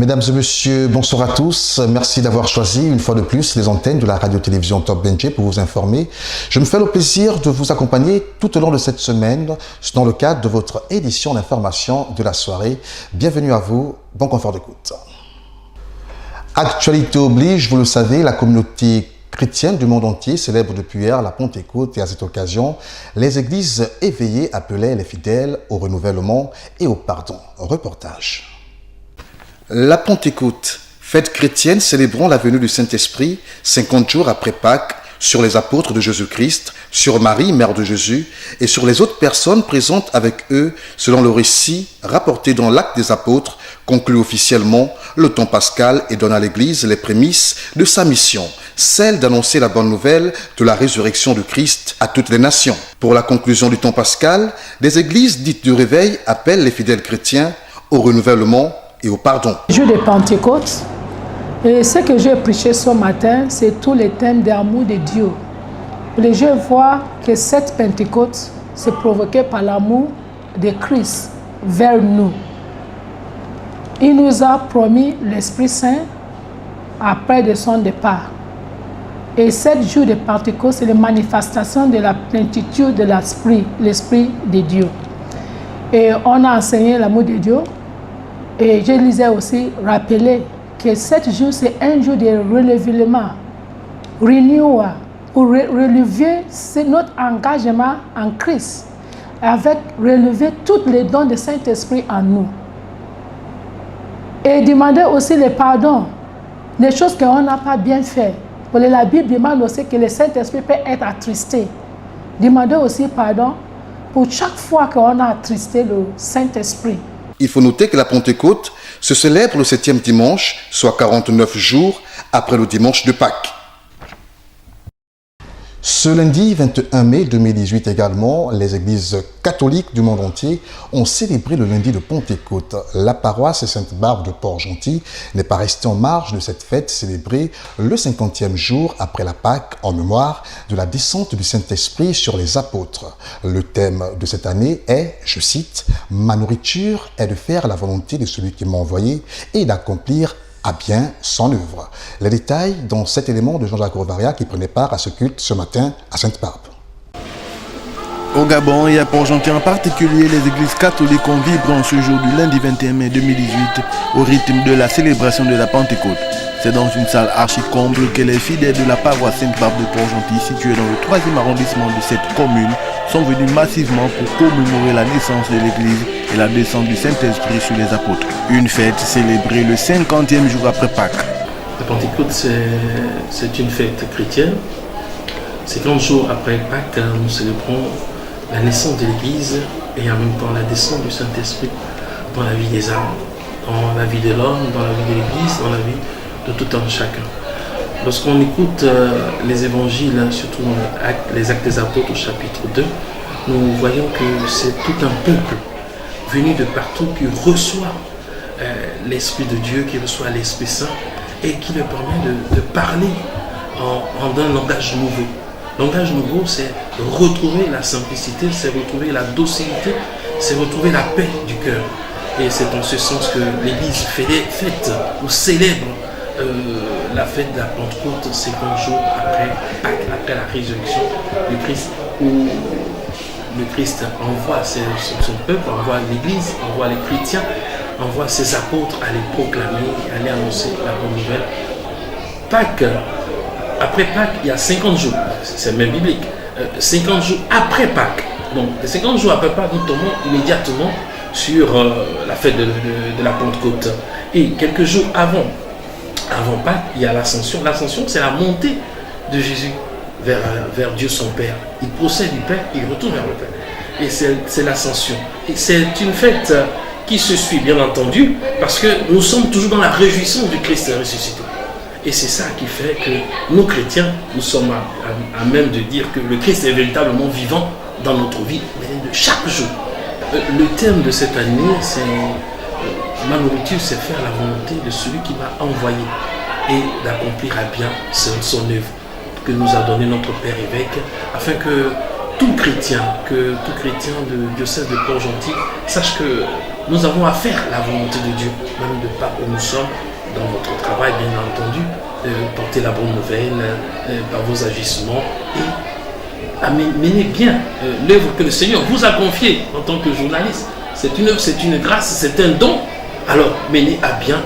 Mesdames et messieurs, bonsoir à tous. Merci d'avoir choisi une fois de plus les antennes de la radio-télévision Top Benji pour vous informer. Je me fais le plaisir de vous accompagner tout au long de cette semaine dans le cadre de votre édition d'information de la soirée. Bienvenue à vous, bon confort d'écoute. Actualité oblige, vous le savez, la communauté chrétienne du monde entier célèbre depuis hier la Pentecôte et à cette occasion, les églises éveillées appelaient les fidèles au renouvellement et au pardon. Reportage. La Pentecôte, fête chrétienne célébrant la venue du Saint-Esprit 50 jours après Pâques sur les apôtres de Jésus-Christ, sur Marie, mère de Jésus, et sur les autres personnes présentes avec eux selon le récit rapporté dans l'Acte des Apôtres, conclut officiellement le temps pascal et donne à l'Église les prémices de sa mission, celle d'annoncer la bonne nouvelle de la résurrection du Christ à toutes les nations. Pour la conclusion du temps pascal, des églises dites du réveil appellent les fidèles chrétiens au renouvellement et au pardon. Jour de Pentecôte, et ce que j'ai prêché ce matin, c'est tous les thèmes d'amour de Dieu. Je vois que cette Pentecôte s'est provoquée par l'amour de Christ vers nous. Il nous a promis l'Esprit Saint après de son départ. Et 7 jours de Pentecôte, c'est la manifestation de la plénitude de l'Esprit de Dieu. Et on a enseigné l'amour de Dieu. Et je lisais aussi rappeler que 7 jours, c'est un jour de relèvement, renewal, pour relever notre engagement en Christ, avec relever tous les dons du Saint-Esprit en nous. Et demander aussi le pardon, les choses qu'on n'a pas bien fait. La Bible demande aussi que le Saint-Esprit peut être attristé. Demander aussi pardon pour chaque fois qu'on a attristé le Saint-Esprit. Il faut noter que la Pentecôte se célèbre le 7e dimanche, soit 49 jours après le dimanche de Pâques. Ce lundi 21 mai 2018 également, les églises catholiques du monde entier ont célébré le lundi de Pentecôte. La paroisse Sainte-Barbe de Port-Gentil n'est pas restée en marge de cette fête célébrée le 50e jour après la Pâque en mémoire de la descente du Saint-Esprit sur les apôtres. Le thème de cette année est, je cite, « Ma nourriture est de faire la volonté de celui qui m'a envoyé et d'accomplir à bien son œuvre ». Les détails dans cet élément de Jean-Jacques Rovaria qui prenait part à ce culte ce matin à Sainte-Barbe. Au Gabon et à Port-Gentil en particulier, les églises catholiques ont vibré en ce jour du lundi 21 mai 2018 au rythme de la célébration de la Pentecôte. C'est dans une salle archi-comble que les fidèles de la paroisse Sainte-Barbe de Port-Gentil, située dans le 3e arrondissement de cette commune, sont venus massivement pour commémorer la naissance de l'église et la descente du Saint-Esprit sur les apôtres. Une fête célébrée le 50e jour après Pâques. La Pentecôte, c'est une fête chrétienne. 50 jours après Pâques, nous célébrons la naissance de l'église et en même temps la descente du Saint-Esprit dans la vie des âmes, dans la vie de l'homme, dans la vie de l'église, dans la vie de tout un chacun. Lorsqu'on écoute les évangiles, surtout les actes des apôtres au chapitre 2, nous voyons que c'est tout un peuple venu de partout qui reçoit l'Esprit de Dieu, qui reçoit l'Esprit Saint et qui leur permet de parler en un langage nouveau. Langage nouveau, c'est retrouver la simplicité, c'est retrouver la docilité, c'est retrouver la paix du cœur. Et c'est en ce sens que l'Église fête ou célèbre la fête de la Pentecôte 50 jours après Pâques, après la résurrection du Christ, où le Christ envoie son peuple, envoie l'Église, envoie les chrétiens, envoie ses apôtres à les proclamer, à aller annoncer la bonne nouvelle. Pâques, après Pâques, il y a 50 jours, c'est même biblique, 50 jours après Pâques. Donc, les 50 jours après Pâques, nous tombons immédiatement sur la fête de la Pentecôte. Et quelques jours avant Pâques, il y a l'ascension. L'ascension, c'est la montée de Jésus vers Dieu son Père. Il procède du Père, il retourne vers le Père. Et c'est l'ascension. Et c'est une fête qui se suit, bien entendu, parce que nous sommes toujours dans la réjouissance du Christ ressuscité. Et c'est ça qui fait que nous, chrétiens, nous sommes à même de dire que le Christ est véritablement vivant dans notre vie, de chaque jour. Le thème de cette année, c'est ma nourriture, c'est faire la volonté de celui qui m'a envoyé et d'accomplir à bien son œuvre que nous a donné notre Père évêque, afin que tout chrétien de diocèse de Port-Gentil sache que nous avons à faire la volonté de Dieu, même de part où nous sommes, dans votre travail, bien entendu, porter la bonne nouvelle par vos agissements et mener bien l'œuvre que le Seigneur vous a confiée en tant que journaliste. C'est une œuvre, c'est une grâce, c'est un don. Alors, menez à bien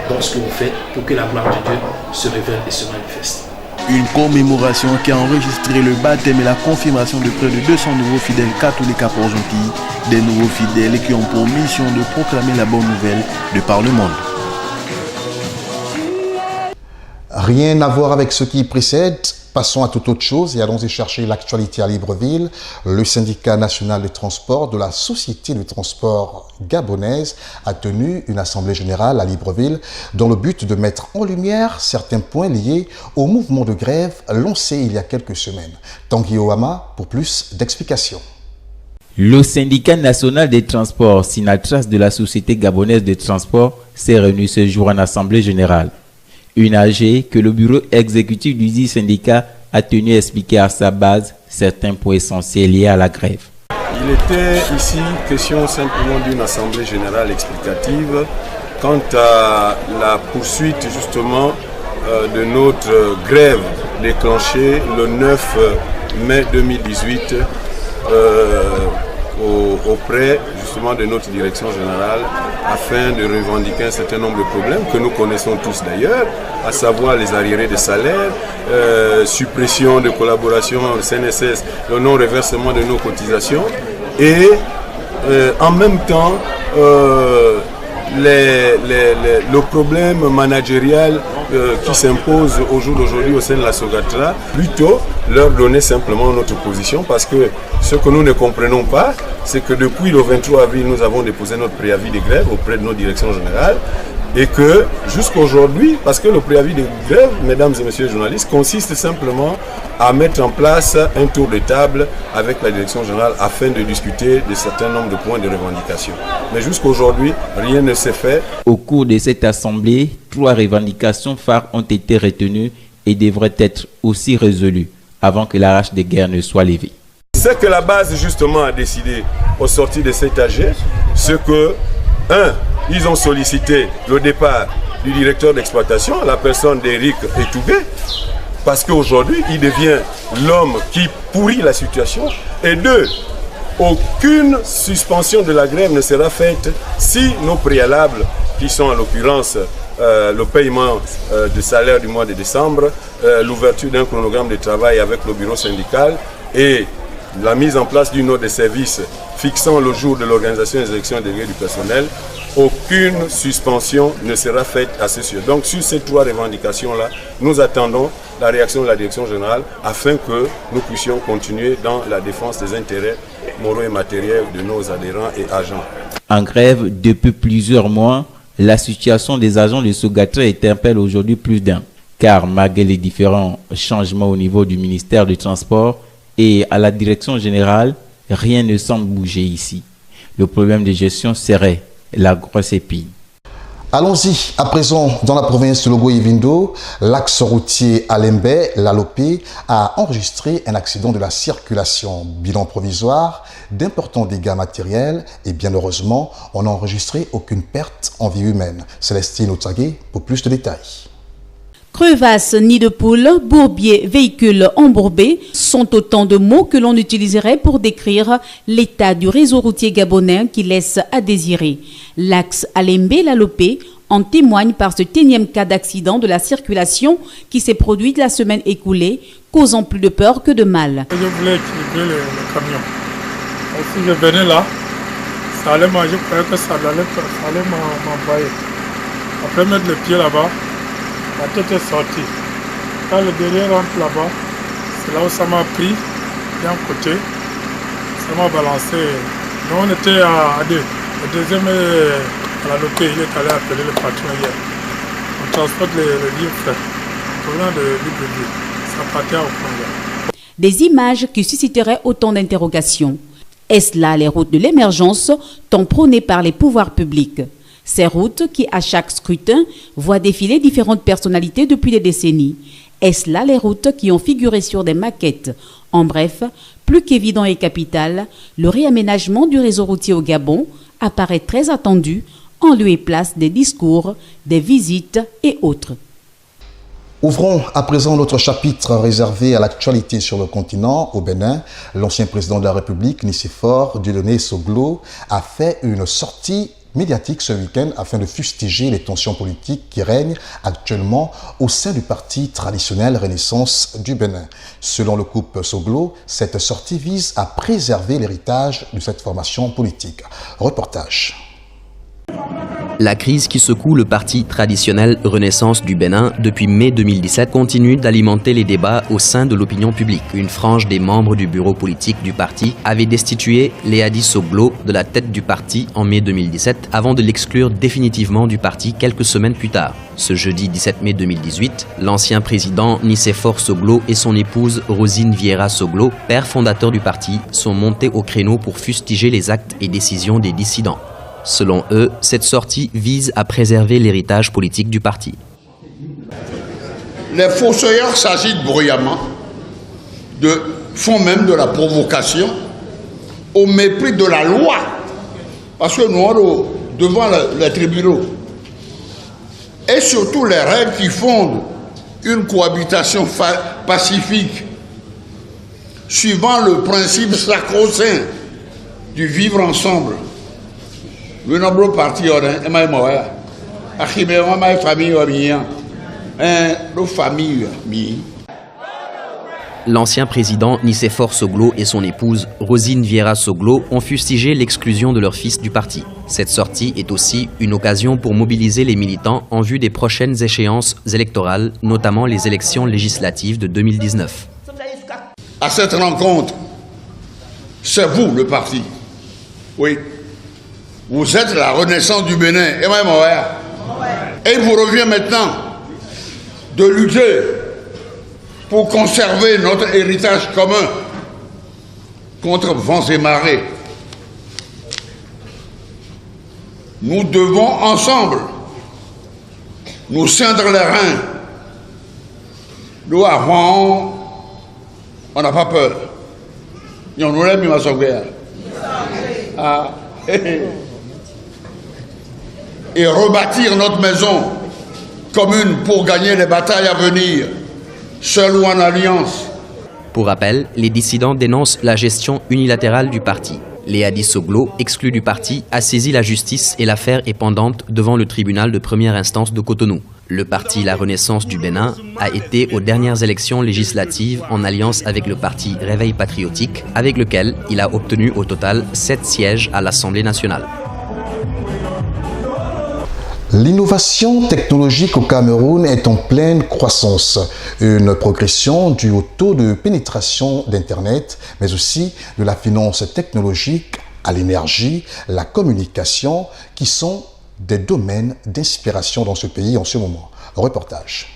dans ce que vous faites pour que la gloire de Dieu se révèle et se manifeste. Une commémoration qui a enregistré le baptême et la confirmation de près de 200 nouveaux fidèles catholiques à Port-Gentil, des nouveaux fidèles qui ont pour mission de proclamer la bonne nouvelle de par le monde. Rien à voir avec ce qui précède. Passons à toute autre chose et allons-y chercher l'actualité à Libreville. Le syndicat national de transport de la Société de transport gabonaise a tenu une assemblée générale à Libreville dans le but de mettre en lumière certains points liés au mouvement de grève lancé il y a quelques semaines. Tanguy Ohama pour plus d'explications. Le syndicat national des transports, Sinatras de la Société gabonaise de transport, s'est réuni ce jour en assemblée générale. Une AG que le bureau exécutif du dit syndicat a tenu à expliquer à sa base certains points essentiels liés à la grève. Il était ici question simplement d'une assemblée générale explicative quant à la poursuite justement de notre grève déclenchée le 9 mai 2018 auprès justement de notre direction générale afin de revendiquer un certain nombre de problèmes que nous connaissons tous d'ailleurs, à savoir les arriérés de salaire, suppression de collaboration CNSS, le non-reversement de nos cotisations et en même temps le problème managérial qui s'impose au jour d'aujourd'hui au sein de la Sogatra, plutôt leur donner simplement notre position parce que ce que nous ne comprenons pas, c'est que depuis le 23 avril, nous avons déposé notre préavis de grève auprès de nos directions générales et que jusqu'à aujourd'hui, parce que le préavis de grève, mesdames et messieurs les journalistes, consiste simplement à mettre en place un tour de table avec la direction générale afin de discuter de certains nombres de points de revendication. Mais jusqu'à aujourd'hui, rien ne s'est fait. Au cours de cette assemblée, 3 revendications phares ont été retenues et devraient être aussi résolues avant que la hache de guerre ne soit levée. Ce que la base justement a décidé au sortir de cet AG, c'est que, ils ont sollicité le départ du directeur d'exploitation, la personne d'Éric Etoubé, parce qu'aujourd'hui, il devient l'homme qui pourrit la situation. Et 2, aucune suspension de la grève ne sera faite si nos préalables, qui sont en l'occurrence le paiement de salaire du mois de décembre, l'ouverture d'un chronogramme de travail avec le bureau syndical et la mise en place d'une note de service fixant le jour de l'organisation des élections déléguées du personnel, aucune suspension ne sera faite à ce sujet. Donc sur ces 3 revendications-là, nous attendons la réaction de la direction générale afin que nous puissions continuer dans la défense des intérêts moraux et matériels de nos adhérents et agents. En grève depuis plusieurs mois, la situation des agents de Sogatra interpelle aujourd'hui plus d'un, car malgré les différents changements au niveau du ministère du Transport et à la direction générale, rien ne semble bouger ici. Le problème de gestion serait la grosse épine. Allons-y, à présent, dans la province de Logo-Ivindo, l'axe routier Alembe, Lalopé, a enregistré un accident de la circulation. Bilan provisoire, d'importants dégâts matériels et bien heureusement, on n'a enregistré aucune perte en vie humaine. Célestine Otsagé pour plus de détails. Crevasse, nid de poule, bourbier, véhicule embourbé sont autant de mots que l'on utiliserait pour décrire l'état du réseau routier gabonais qui laisse à désirer. L'axe Alembe-Lalopé en témoigne par ce 10e cas d'accident de la circulation qui s'est produit la semaine écoulée, causant plus de peur que de mal. Je voulais équilibrer le camion. Et si je venais là, ça allait manger, je croyais que ça allait m'envoyer. Après mettre le pied là-bas, la tête est sortie. Quand le derrière rentre là-bas, c'est là où ça m'a pris d'un côté. Ça m'a balancé. Nous on était à 2. Le deuxième est à la localité, il est allé appeler le patron hier. On transporte le livre provenant de Libreville. Ça partait au point. Des images qui susciteraient autant d'interrogations. Est-ce là les routes de l'émergence tant prônées par les pouvoirs publics? Ces routes qui, à chaque scrutin, voient défiler différentes personnalités depuis des décennies. Est-ce là les routes qui ont figuré sur des maquettes? En bref, Plus qu'évident et capital, le réaménagement du réseau routier au Gabon apparaît très attendu en lieu et place des discours, des visites et autres. Ouvrons à présent notre chapitre réservé à l'actualité sur le continent. Au Bénin, l'ancien président de la République, Nicéphore Dieudonné Soglo, a fait une sortie médiatique ce week-end afin de fustiger les tensions politiques qui règnent actuellement au sein du parti traditionnel Renaissance du Bénin. Selon le couple Soglo, cette sortie vise à préserver l'héritage de cette formation politique. Reportage. La crise qui secoue le parti traditionnel Renaissance du Bénin depuis mai 2017 continue d'alimenter les débats au sein de l'opinion publique. Une frange des membres du bureau politique du parti avait destitué Léadi Soglo de la tête du parti en mai 2017 avant de l'exclure définitivement du parti quelques semaines plus tard. Ce jeudi 17 mai 2018, l'ancien président Nicéphore Soglo et son épouse Rosine Vieira Soglo, père fondateur du parti, sont montés au créneau pour fustiger les actes et décisions des dissidents. Selon eux, cette sortie vise à préserver l'héritage politique du parti. Les fossoyeurs s'agitent bruyamment, font même de la provocation au mépris de la loi. Parce que nous sommes devant les tribunaux. Et surtout les règles qui fondent une cohabitation pacifique, suivant le principe sacro-saint du vivre ensemble. Le nombre parti L'ancien président Nicéphore Soglo et son épouse Rosine Vieira Soglo ont fustigé l'exclusion de leur fils du parti. Cette sortie est aussi une occasion pour mobiliser les militants en vue des prochaines échéances électorales, notamment les élections législatives de 2019. À cette rencontre, c'est vous le parti. Oui. Vous êtes la Renaissance du Bénin. Et il vous revient maintenant de lutter pour conserver notre héritage commun contre vents et marées. Nous devons ensemble nous ceindre les reins. Nous avons, on n'a pas peur. Nous l'aime, ma soeur. Et rebâtir notre maison commune pour gagner les batailles à venir, seul ou en alliance. Pour rappel, les dissidents dénoncent la gestion unilatérale du parti. Léadi Soglo, exclu du parti, a saisi la justice et l'affaire est pendante devant le tribunal de première instance de Cotonou. Le parti La Renaissance du Bénin a été aux dernières élections législatives en alliance avec le parti Réveil Patriotique, avec lequel il a obtenu au total 7 sièges à l'Assemblée nationale. L'innovation technologique au Cameroun est en pleine croissance. Une progression due au taux de pénétration d'Internet, mais aussi de la finance technologique à l'énergie, la communication, qui sont des domaines d'inspiration dans ce pays en ce moment. Reportage.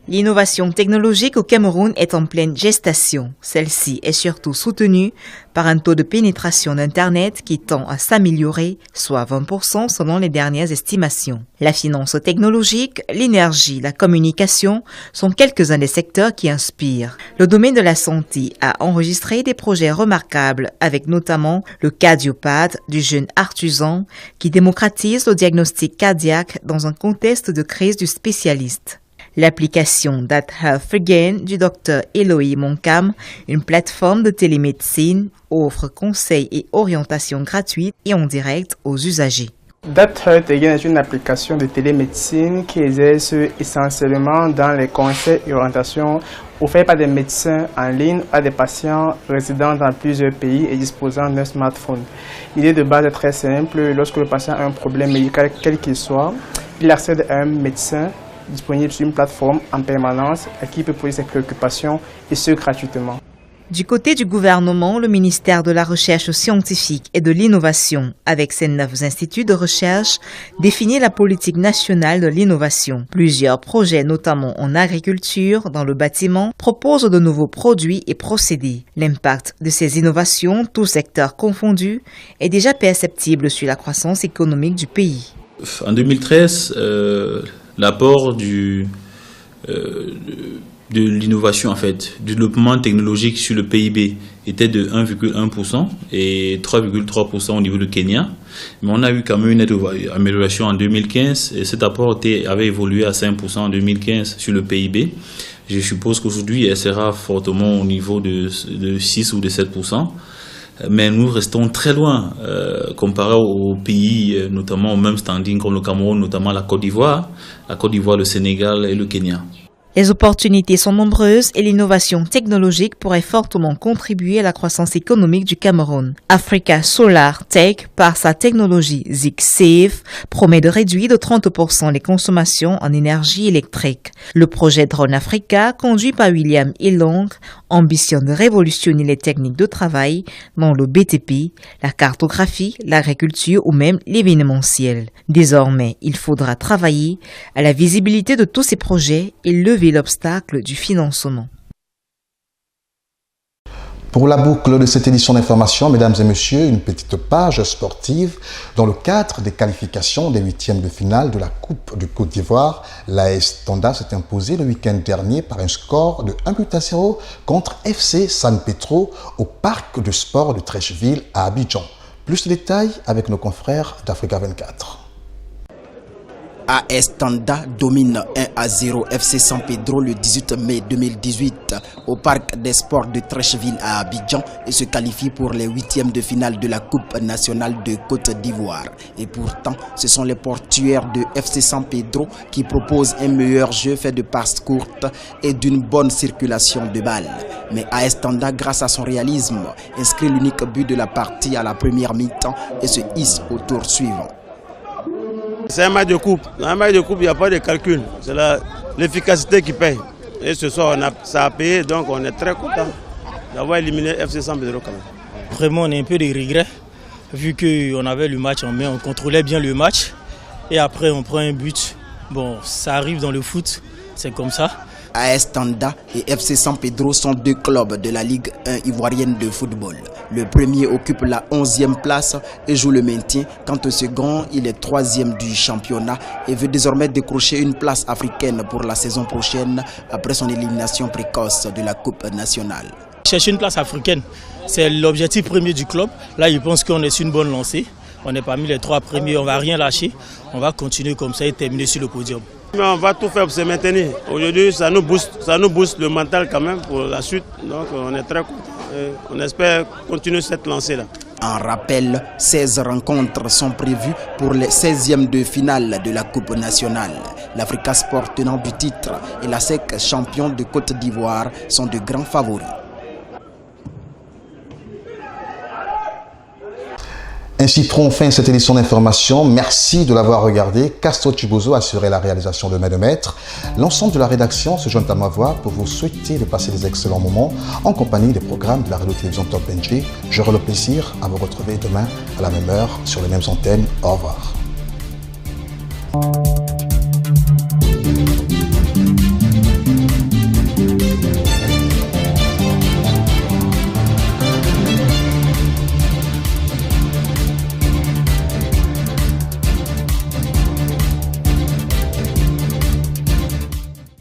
L'innovation technologique au Cameroun est en pleine gestation. Celle-ci est surtout soutenue par un taux de pénétration d'Internet qui tend à s'améliorer, soit 20% selon les dernières estimations. La finance technologique, l'énergie, la communication sont quelques-uns des secteurs qui inspirent. Le domaine de la santé a enregistré des projets remarquables avec notamment le cardiopathe du jeune Artusan qui démocratise le diagnostic cardiaque dans un contexte de crise du spécialiste. L'application That Health Again du Dr Eloy Moncam, une plateforme de télémédecine, offre conseils et orientations gratuites et en direct aux usagers. That Health Again est une application de télémédecine qui exerce essentiellement dans les conseils et orientations offerts par des médecins en ligne à des patients résidant dans plusieurs pays et disposant d'un smartphone. L'idée de base est très simple. Lorsque le patient a un problème médical, quel qu'il soit, il accède à un médecin disponible sur une plateforme en permanence à qui il peut poser ses préoccupations et ce gratuitement. Du côté du gouvernement, le ministère de la Recherche scientifique et de l'Innovation, avec ses 9 instituts de recherche, définit la politique nationale de l'innovation. Plusieurs projets, notamment en agriculture, dans le bâtiment, proposent de nouveaux produits et procédés. L'impact de ces innovations, tous secteurs confondus, est déjà perceptible sur la croissance économique du pays. En 2013, l'apport de l'innovation en fait, du développement technologique sur le PIB était de 1,1% et 3,3% au niveau du Kenya. Mais on a eu quand même une amélioration en 2015 et cet apport avait évolué à 5% en 2015 sur le PIB. Je suppose qu'aujourd'hui, elle sera fortement au niveau de 6 ou de 7%. Mais nous restons très loin comparé aux pays, notamment au même standing comme le Cameroun, notamment la Côte d'Ivoire, le Sénégal et le Kenya. Les opportunités sont nombreuses et l'innovation technologique pourrait fortement contribuer à la croissance économique du Cameroun. Africa Solar Tech, par sa technologie ZigSafe, promet de réduire de 30% les consommations en énergie électrique. Le projet Drone Africa, conduit par William Ilong, ambitionne de révolutionner les techniques de travail dans le BTP, la cartographie, l'agriculture ou même l'événementiel. Désormais, il faudra travailler à la visibilité de tous ces projets et lever l'obstacle du financement. Pour la boucle de cette édition d'information, mesdames et messieurs, une petite page sportive. Dans le cadre des qualifications des huitièmes de finale de la Coupe du Côte d'Ivoire, l'AS Tanda s'est imposé le week-end dernier par un score de 1-0 contre FC San Pedro au parc de sport de Treichville à Abidjan. Plus de détails avec nos confrères d'Africa 24. AS Tanda domine 1-0 FC San Pedro le 18 mai 2018 au parc des sports de Treichville à Abidjan et se qualifie pour les huitièmes de finale de la Coupe nationale de Côte d'Ivoire. Et pourtant, ce sont les portuaires de FC San Pedro qui proposent un meilleur jeu fait de passes courtes et d'une bonne circulation de balles. Mais AS Tanda, grâce à son réalisme, inscrit l'unique but de la partie à la première mi-temps et se hisse au tour suivant. C'est un match de coupe. Dans un match de coupe, il n'y a pas de calcul. C'est l'efficacité qui paye. Et ce soir, ça a payé, donc on est très content d'avoir éliminé FC San Pedro quand même. Vraiment, on a un peu de regrets, vu qu'on avait le match en main, on contrôlait bien le match. Et après, on prend un but. Bon, ça arrive dans le foot, c'est comme ça. AS Tanda et FC San Pedro sont deux clubs de la Ligue 1 ivoirienne de football. Le premier occupe la 11e place et joue le maintien, quant au second, il est 3e du championnat et veut désormais décrocher une place africaine pour la saison prochaine après son élimination précoce de la Coupe nationale. Chercher une place africaine, c'est l'objectif premier du club. Là, je pense qu'on est sur une bonne lancée. On est parmi les 3 premiers, on ne va rien lâcher. On va continuer comme ça et terminer sur le podium. Mais on va tout faire pour se maintenir. Aujourd'hui, ça nous booste le mental quand même pour la suite. Donc on est très contents. On espère continuer cette lancée-là. En rappel, 16 rencontres sont prévues pour les 16e de finale de la Coupe nationale. L'Africa Sport, tenant du titre, et la SEC, champion de Côte d'Ivoire, sont de grands favoris. Ainsi prend fin cette édition d'information. Merci de l'avoir regardé. Castro Chibozo a assuré la réalisation de Main de Maître. L'ensemble de la rédaction se joint à ma voix pour vous souhaiter de passer des excellents moments en compagnie des programmes de la radio-télévision Top NG. J'aurai le plaisir à vous retrouver demain à la même heure sur les mêmes antennes. Au revoir.